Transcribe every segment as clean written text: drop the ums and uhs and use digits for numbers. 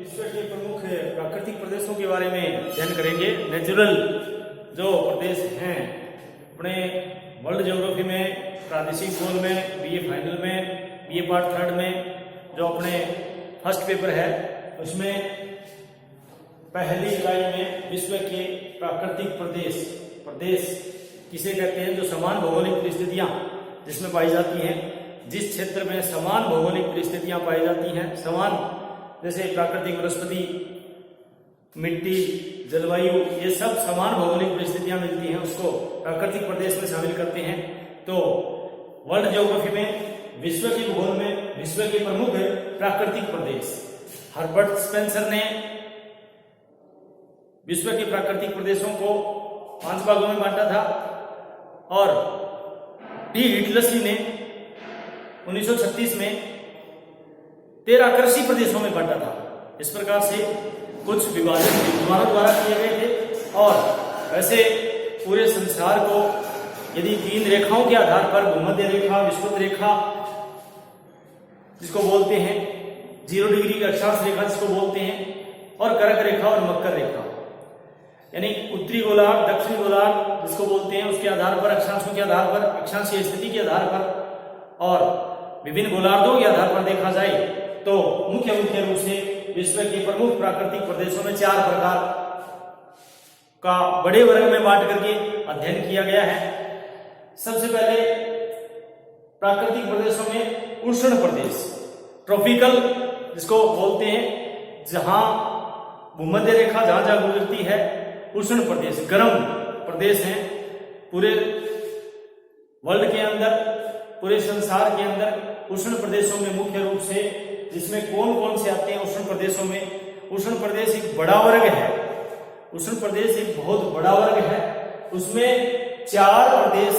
विश्व के प्रमुख प्राकृतिक प्रदेशों के बारे में अध्ययन करेंगे। नेचुरल जो प्रदेश हैं अपने वर्ल्ड ज्योग्राफी में, प्रादेशिक गोल में, बीए फाइनल में, बीए पार्ट थर्ड में जो अपने फर्स्ट पेपर है उसमें पहली इकाई में विश्व के प्राकृतिक प्रदेश किसे कहते हैं? जो समान भौगोलिक परिस्थितियां जिसमें पाई जाती हैं, जिस क्षेत्र में समान भौगोलिक परिस्थितियां पाई जाती हैं, समान जैसे प्राकृतिक वनस्पति, मिट्टी, जलवायु, ये सब समान भौगोलिक परिस्थितियां मिलती हैं, उसको प्राकृतिक प्रदेश में शामिल करते हैं। तो वर्ल्ड ज्योग्राफी में विश्व के भूगोल में विश्व के प्रमुख प्राकृतिक प्रदेश, हर्बर्ट स्पेंसर ने विश्व के प्राकृतिक प्रदेशों को 5 भागों में बांटा था और डी हिटलसी ने 1936 में 13 कृषि प्रदेशों में बांटा था। इस प्रकार से कुछ विभाजन विद्वानों द्वारा किए गए थे और वैसे पूरे संसार को यदि 3 रेखाओं के आधार पर, भूमध्य रेखा, विषुवत रेखा जिसको बोलते हैं, 0 डिग्री की अक्षांश रेखा जिसको बोलते हैं, और कर्क रेखा और मकर रेखा, यानी उत्तरी गोलार्ध, दक्षिणी गोलार्ध जिसको बोलते हैं, उसके आधार पर, अक्षांशों के आधार पर, अक्षांशीय स्थिति के आधार पर और विभिन्न गोलार्धों के आधार पर देखा जाए तो मुख्य रूप से विश्व के प्रमुख प्राकृतिक प्रदेशों में 4 प्रकार का बड़े वर्ग में बांट करके अध्ययन किया गया है। सबसे पहले प्राकृतिक प्रदेशों में उष्ण प्रदेश, ट्रॉपिकल जिसको बोलते हैं, जहां भूमध्य रेखा जहां जहां गुजरती है, उष्ण प्रदेश, गर्म प्रदेश हैं। पूरे वर्ल्ड के अंदर, पूरे संसार के अंदर उष्ण प्रदेशों में मुख्य रूप से जिसमें कौन कौन से आते हैं उष्ण प्रदेशों में? उष्ण प्रदेश एक बड़ा वर्ग है, उष्ण प्रदेश एक बहुत बड़ा वर्ग है। उसमें 4 प्रदेश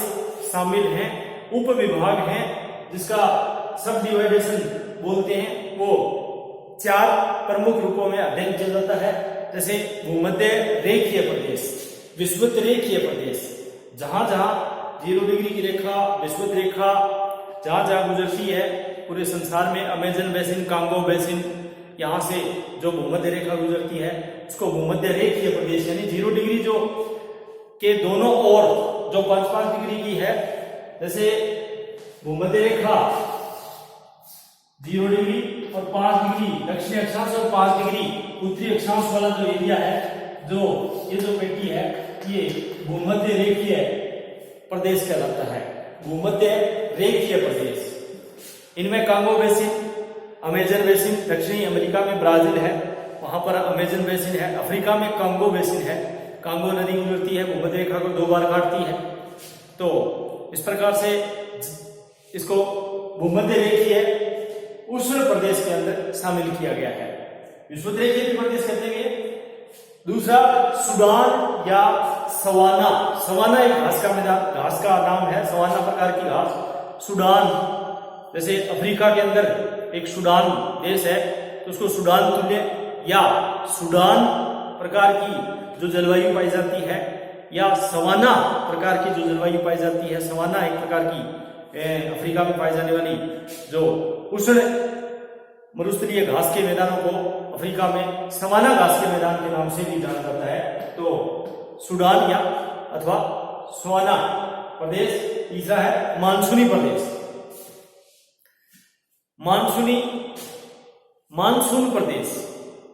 शामिल हैं, उप विभाग हैं, जिसका सब डिवाइडेशन बोलते हैं। वो 4 प्रमुख रूपों में अध्ययन किया जाता है, जैसे भूमध्य रेखीय प्रदेश, विषुवत रेखीय प्रदेश, जहां जहां 0 डिग्री की रेखा, विषुवत रेखा जहां जहां गुजरती है पूरे संसार में, अमेजन बेसिन, कांगो बेसिन, यहां से जो भूमध्य रेखा गुजरती है उसको भूमध्य रेखीय प्रदेश, यानी 0 डिग्री जो के दोनों ओर जो 5-5 डिग्री की है, जैसे भूमध्य रेखा 0 डिग्री और 5 डिग्री दक्षिणी अक्षांश और 5 डिग्री उत्तरी अक्षांश वाला जो एरिया है, जो ये जो पेटी है, ये भूमध्य रेखीय प्रदेश कहलाता है, भूमध्य रेखीय प्रदेश। इनमें कांगो बेसिन, अमेजन बेसिन, दक्षिणी अमेरिका में ब्राजील है, वहां पर अमेजन बेसिन है। अफ्रीका में कांगो बेसिन है, कांगो नदी गुजरती है, भूमध्य रेखा को 2 बार काटती है। तो इस प्रकार से इसको भूमध्य रेखीय उष्ण प्रदेश के अंदर शामिल किया गया है। विषुवत रेखीय प्रदेश कहते हैं। दूसरा सूडान या सवाना, सवाना एक घास का मैदान, घास का नाम है, सवाना प्रकार की घास। सूडान जैसे अफ्रीका के अंदर एक सूडान देश है, तो उसको सूडान तुल्य या सूडान प्रकार की जो जलवायु पाई जाती है, या सवाना प्रकार की जो जलवायु पाई जाती है, सवाना एक प्रकार की अफ्रीका में पाई जाने वाली जो उष्ण मरुस्थलीय घास के मैदानों को अफ्रीका में सवाना घास के मैदान के नाम से भी जाना जाता है। तो सूडान या अथवा सवाना प्रदेश। तीसरा है मानसूनी प्रदेश, मानसून प्रदेश।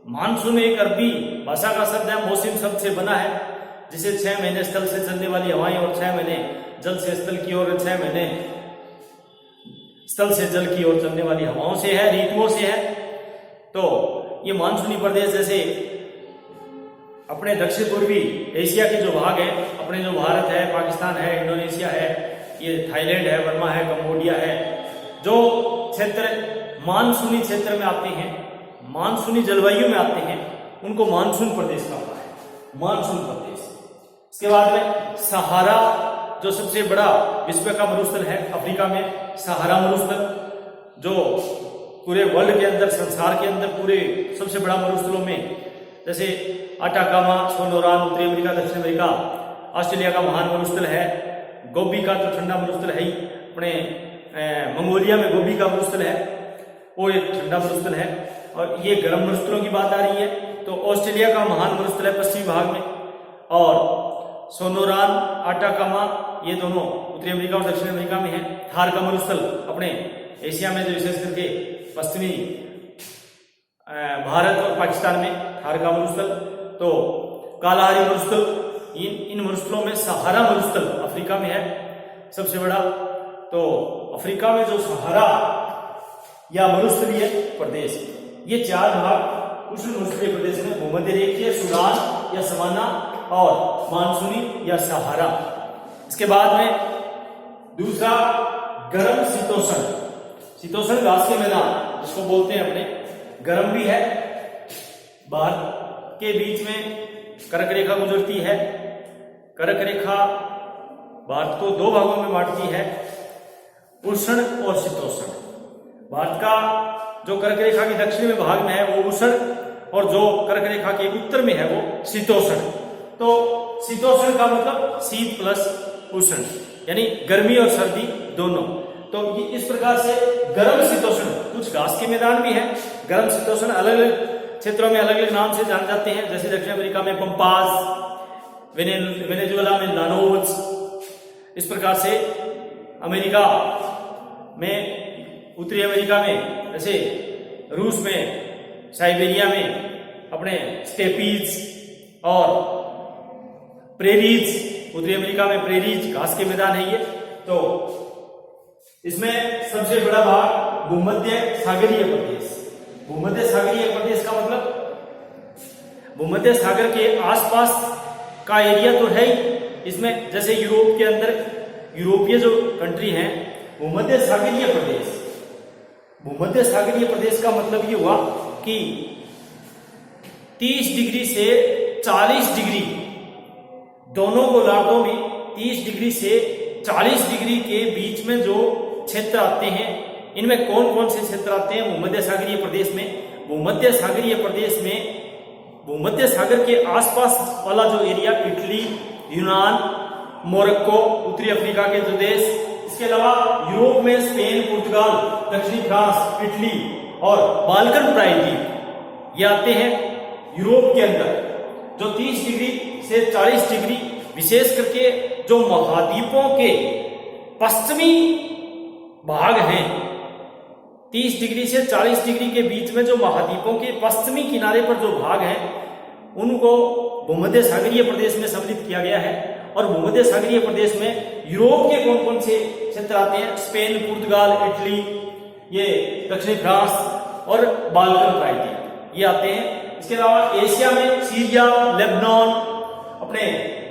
मानसून एक अरबी भाषा का शब्द है, मौसम शब्द से बना है, जिसे 6 महीने स्थल से चलने वाली हवाएं और 6 महीने जल से स्थल की ओर, 6 महीने स्थल से जल की ओर चलने वाली हवाओं से है, ऋतुओं से है। तो ये मानसूनी प्रदेश जैसे अपने दक्षिण पूर्वी एशिया के जो भाग है, अपने जो भारत है, पाकिस्तान है, इंडोनेशिया है, ये थाईलैंड है, बर्मा है, कंबोडिया है, जो क्षेत्र मानसूनी क्षेत्र में आते हैं, मानसूनी जलवायु में आते हैं, उनको मानसून प्रदेश कहा है, मानसून प्रदेश। इसके बाद में सहारा, जो सबसे बड़ा विश्व का मरुस्थल है अफ्रीका में, सहारा मरुस्थल, जो पूरे वर्ल्ड के अंदर, संसार के अंदर पूरे सबसे बड़ा मरुस्थलों में, जैसे अटाकामा, सोनोरान, उत्तरी अमेरिका, दक्षिण अमेरिका, ऑस्ट्रेलिया का महान मरुस्थल है, गोबी का जो ठंडा मरुस्थल है, अपने मंगोलिया में गोबी का मरुस्थल है, वो एक ठंडा मरुस्थल है। और ये गर्म मरुस्थलों की बात आ रही है। तो ऑस्ट्रेलिया का महान मरुस्थल है पश्चिमी भाग में, और सोनोरान, आटाकामा, ये दोनों उत्तरी अमेरिका और दक्षिण अमेरिका में है। थार का मरुस्थल अपने एशिया में, जो विशेष करके पश्चिमी भारत और पाकिस्तान में थार का मरुस्थल। तो कालाहारी मरुस्थल, इन मरुस्थलों में सहारा मरुस्थल अफ्रीका में है सबसे बड़ा। तो अफ्रीका में जो सहारा या मरुस्थलीय प्रदेश, ये 4 भाग उष्ण मरुस्थलीय प्रदेश में भूमध्य रेखीय, सूडान या समाना और मानसूनी या सहारा। इसके बाद में दूसरा गर्म शीतोष्ण, शीतोष्ण घास के मैदान जिसको बोलते हैं अपने, गर्म भी है। भारत के बीच में कर्क रेखा गुजरती है। कर्क रेखा भारत को 2 भागों में बांटती है, उष्ण और शीतोष्ण। भारत का जो कर्क रेखा के दक्षिण में भाग में है वो उष्ण, और जो कर्क रेखा के उत्तर में है वो शीतोष्ण। तो शीतोष्ण का मतलब शीत प्लस उष्ण, यानी गर्मी और सर्दी दोनों। तो ये इस प्रकार से गर्म शीतोष्ण, कुछ घास के मैदान भी हैं। गर्म शीतोष्ण अलग अलग क्षेत्रों में अलग अलग नाम से जाने जाते हैं, जैसे दक्षिण अमेरिका में पंपास, वेनेजुएला में लानोज। इस प्रकार से अमेरिका में, उत्तरी अमेरिका में जैसे रूस में, साइबेरिया में अपने स्टेपीज और प्रेरीज, उत्तरी अमेरिका में प्रेरीज घास के मैदान है ये। तो इसमें सबसे बड़ा भाग भूमध्य सागरीय प्रदेश। भूमध्य सागरीय प्रदेश का मतलब भूमध्य सागर के आसपास का एरिया तो है ही। इसमें जैसे यूरोप के अंदर यूरोपीय जो कंट्री हैं, भूमध्य सागरीय प्रदेश, भूमध्य सागरीय प्रदेश का मतलब ये हुआ कि 30 डिग्री से 40 डिग्री, दोनों गोलार्धों में 30 डिग्री से 40 डिग्री के बीच में जो क्षेत्र आते हैं, इनमें कौन कौन से क्षेत्र आते हैं भूमध्य सागरीय प्रदेश में? भूमध्य सागरीय प्रदेश में भूमध्य सागर के आसपास वाला जो एरिया, इटली, यूनान, मोरक्को, उत्तरी अफ्रीका के जो देश, इसके अलावा यूरोप में स्पेन, पुर्तगाल, दक्षिणी फ्रांस, इटली और बाल्कन प्रायद्वीप, ये आते हैं यूरोप के अंदर। जो 30 डिग्री से 40 डिग्री, विशेष करके जो महाद्वीपों के पश्चिमी भाग हैं, 30 डिग्री से 40 डिग्री के बीच में जो महाद्वीपों के पश्चिमी किनारे पर जो भाग हैं, उनको भूमध्य सागरीय प्रदेश में सम्मिलित किया गया है। और भूमध्य सागरीय प्रदेश में यूरोप के कौन कौन से क्षेत्र आते हैं? स्पेन, पुर्तगाल, इटली, ये दक्षिणी फ्रांस और बाल्कन प्रायद्वीप, ये आते हैं। इसके अलावा एशिया में सीरिया, लेबनान, अपने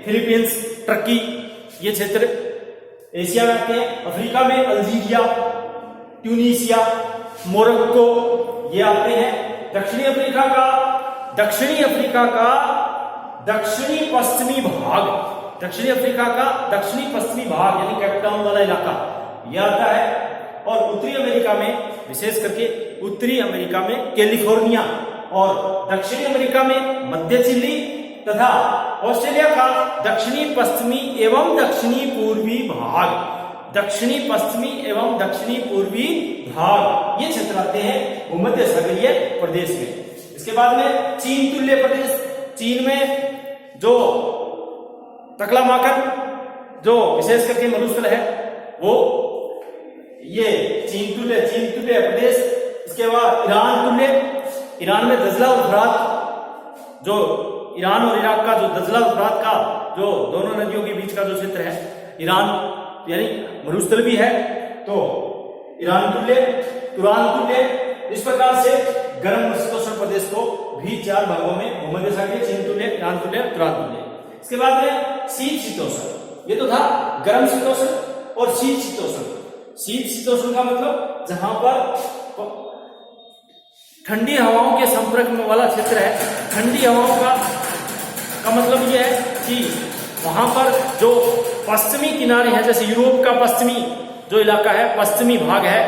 फिलीपींस, टर्की, ये क्षेत्र एशिया में आते हैं। अफ्रीका में अल्जीरिया, ट्यूनीसिया, मोरक्को, ये आते हैं। दक्षिणी अफ्रीका का दक्षिणी पश्चिमी भाग, दक्षिणी अफ्रीका का दक्षिणी पश्चिमी भाग यानी कैपटाउन वाला इलाका, यह आता है। और उत्तरी अमेरिका में, विशेष करके उत्तरी अमेरिका में कैलिफोर्निया और दक्षिणी अमेरिका में मध्य चिली तथा ऑस्ट्रेलिया का दक्षिणी पश्चिमी एवं दक्षिणी पूर्वी भाग, दक्षिणी पश्चिमी एवं दक्षिणी पूर्वी भाग, ये क्षेत्र आते हैं भूमध्य सागरीय प्रदेश में। इसके बाद में चीन तुल्य प्रदेश, चीन में जो तकलामाकन, जो विशेष करके मरुस्थल है, वो ये चीन तुल्य प्रदेश। इसके बाद ईरान तुल्य, ईरान में दजला और फरात, जो ईरान और इराक का जो दजला और फरात का जो दोनों नदियों के बीच का जो क्षेत्र है, ईरान यानी मरुस्थल भी है, तो ईरान तुल्य, तुरान तुल्य। इस प्रकार से गर्म शीतोष्ण प्रदेश को भी 4 भागों में भूमध्य सागरीय, चीन तुल्य, ईरान तुल्य, तुरान तुल्य। इसके बाद में शीत शीतोष्ण, ये तो था गर्म शीतोष्ण और शीत शीतोष्ण। शीत शीतोष्ण का मतलब जहां पर ठंडी हवाओं के संपर्क में वाला क्षेत्र है। ठंडी हवाओं का मतलब यह है कि वहां पर जो पश्चिमी किनारे हैं, जैसे यूरोप का पश्चिमी जो इलाका है, पश्चिमी भाग है,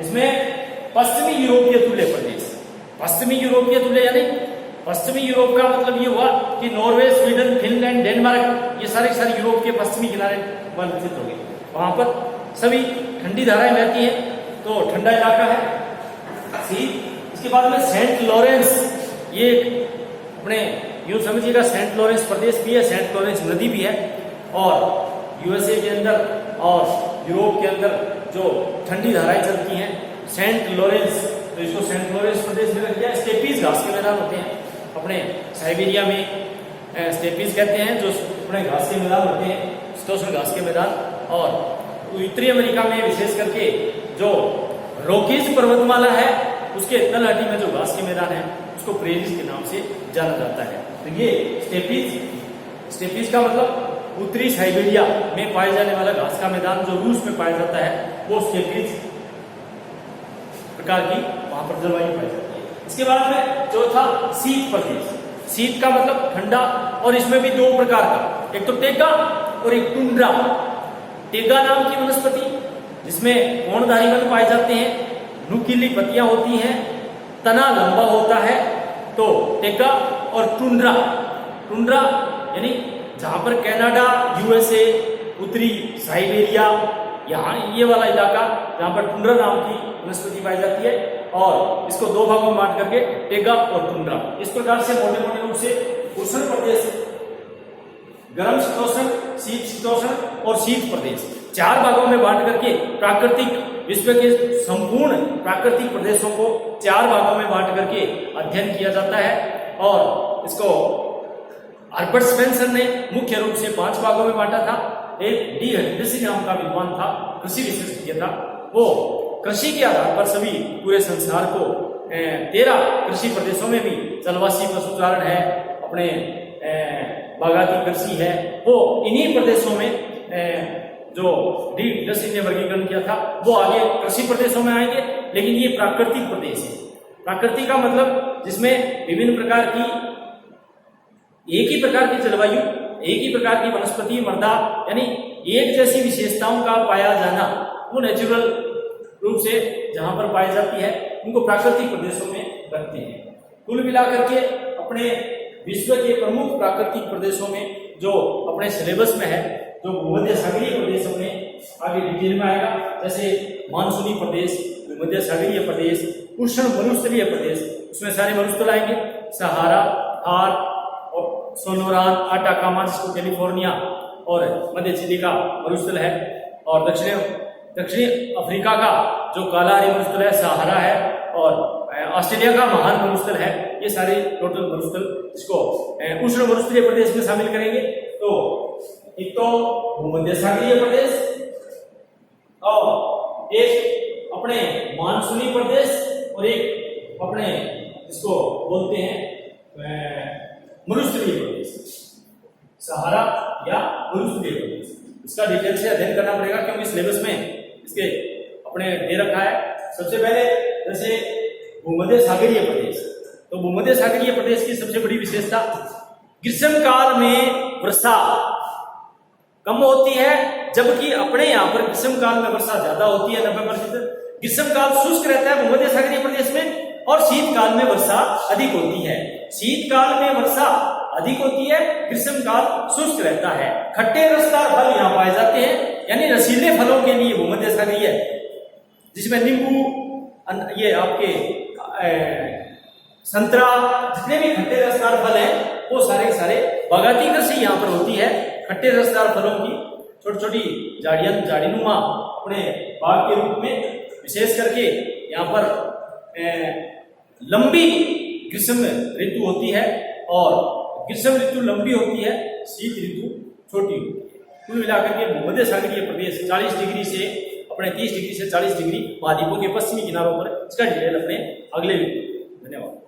इसमें पश्चिमी यूरोपीय तुल्य प्रदेश, पश्चिमी यूरोपीय तुल्य यानी पश्चिमी यूरोप का मतलब ये हुआ कि नॉर्वे, स्वीडन, फिनलैंड, डेनमार्क, ये सारे यूरोप के पश्चिमी किनारे वाले क्षेत्र हो गए। वहां पर सभी ठंडी धाराएं बहती हैं, तो ठंडा इलाका है शीत। इसके बाद में सेंट लॉरेंस, ये अपने यूं समझिएगा सेंट लॉरेंस प्रदेश भी है, सेंट लॉरेंस नदी भी है, और यूएसए के अंदर और यूरोप के अंदर जो ठंडी धाराएं चलती हैं सेंट लॉरेंस, तो इसको सेंट लॉरेंस प्रदेश में रख दिया। स्टेपीज घास के मैदान होते हैं अपने साइबेरिया में, स्टेपीज कहते हैं जो अपने घास के मैदान होते हैं, शीतोष्ण घास के मैदान। और उत्तरी अमेरिका में विशेष करके जो रॉकीज पर्वतमाला है उसके तलहटी में जो घास के मैदान है उसको प्रेरीज के नाम से जाना जाता है। तो ये स्टेपीज का मतलब उत्तरी साइबेरिया में पाया जाने वाला घास का मैदान जो रूस में पाया जाता है वो स्टेपीज प्रकार की वहां पर जलवायु पाई जाती है। इसके बाद में चौथा शीत प्रदेश। शीत का मतलब ठंडा, और इसमें भी दो प्रकार का, एक तो टेगा और एक टुंड्रा। टेगा नाम की वनस्पति जिसमें कोणधारी वन पाए जाते हैं, नुकीली पत्तियां होती हैं, तना लंबा होता है, तो टेगा। और टुंड्रा यानी जहां पर कनाडा, यूएसए, उत्तरी साइबेरिया, यहाँ ये वाला इलाका जहां पर टुंड्रा नाम की वनस्पति पाई जाती है, और इसको दो भागों में बांट करके टेगा और टुंड्रा, इस प्रकार से मोटे मोटे रूप से उष्ण प्रदेश, गर्म शीतोष्ण, शीत शीतोष्ण और शीत प्रदेश चार भागों में बांट करके प्राकृतिक विश्व के संपूर्ण प्राकृतिक प्रदेशों को चार भागों में बांट करके अध्ययन किया जाता है। और इसको हर्बर्ट स्पेंसर ने मुख्य रूप से 5 भागों में बांटा था। एक डी हेनरी नाम का विद्वान था, कृषि विशेषज्ञ था, वो कृषि के आधार पर सभी पूरे संसार को 13 कृषि प्रदेशों में भी चलवासी पशुचारण है, अपने बागाती कृषि है, वो इन्हीं प्रदेशों में जो डी हेनरी ने वर्गीकरण किया था वो आगे कृषि प्रदेशों में आएंगे। लेकिन ये प्राकृतिक प्रदेश है। प्राकृतिक का मतलब जिसमें विभिन्न प्रकार की एक ही प्रकार की जलवायु, एक ही प्रकार की वनस्पति मृदा, यानी एक जैसी विशेषताओं का पाया जाना, वो नेचुरल रूप से जहां पर पाई जाती है उनको प्राकृतिक प्रदेशों में रखते हैं। कुल मिलाकर के अपने विश्व के प्रमुख प्राकृतिक प्रदेशों में जो अपने सिलेबस में है, जो भूमध्य सागरीय प्रदेशों में आगे डिटेल में आएगा, जैसे मानसूनी प्रदेश, भूमध्य सागरीय प्रदेश, उष्ण मरुस्थलीय प्रदेश, उसमें सारे मरुस्थल आएंगे, सहारा, थार और सोनोरान, आटाकामा जिसको कैलिफोर्निया और मध्य चिली का मरुस्थल है, और दक्षिणी अफ्रीका का जो कालाहारी मरुस्थल है सहारा है, और ऑस्ट्रेलिया का महान मरुस्थल है। ये सारे टोटल मरुस्थल इसको उष्ण मरुस्थलीय प्रदेश में शामिल करेंगे। तो एक तो भूमध्य सागरीय प्रदेश और एक अपने मानसूनी प्रदेश और एक अपने इसको बोलते हैं मरुस्थलीय प्रदेश, सहारा या मरुस्थलीय प्रदेश। इसका डिटेल से अध्ययन करना पड़ेगा क्योंकि सिलेबस में इसके अपने दे रखा है। सबसे पहले जैसे भूमध्य सागरीय प्रदेश, तो भूमध्य सागरीय प्रदेश की सबसे बड़ी विशेषता ग्रीष्म काल में वर्षा कम होती है, जबकि अपने यहाँ पर ग्रीष्म काल में वर्षा ज्यादा होती है 90%। ग्रीष्म काल शुष्क रहता है भूमध्य सागरीय प्रदेश में, और शीतकाल में वर्षा अधिक होती है। शीतकाल में वर्षा अधिक होती है, ग्रीष्म काल शुष्क रहता है। खट्टे रसदार फल यहाँ पाए जाते हैं, यानी रसीले फलों के लिए भूमध्य सागरीय, जिसमें नींबू, ये आपके संतरा, जितने भी खट्टे रसदार फल हैं वो सारे सारे बागाती कृषि यहाँ पर होती है। खट्टे रसदार फलों की छोटी छोटी झाड़ीनुमा अपने बाग के रूप में, विशेष करके यहाँ पर लंबी ग्रीष्म ऋतु होती है, और ग्रीष्म ऋतु लंबी होती है, शीत ऋतु छोटी होती है। कुल मिलाकर के भूमध्य सागरीय प्रदेश 40 डिग्री से अपने 30 डिग्री से 40 डिग्री महाद्वीपों के पश्चिमी किनारों पर, इसका डिटेल अपने अगले वीडियो। धन्यवाद।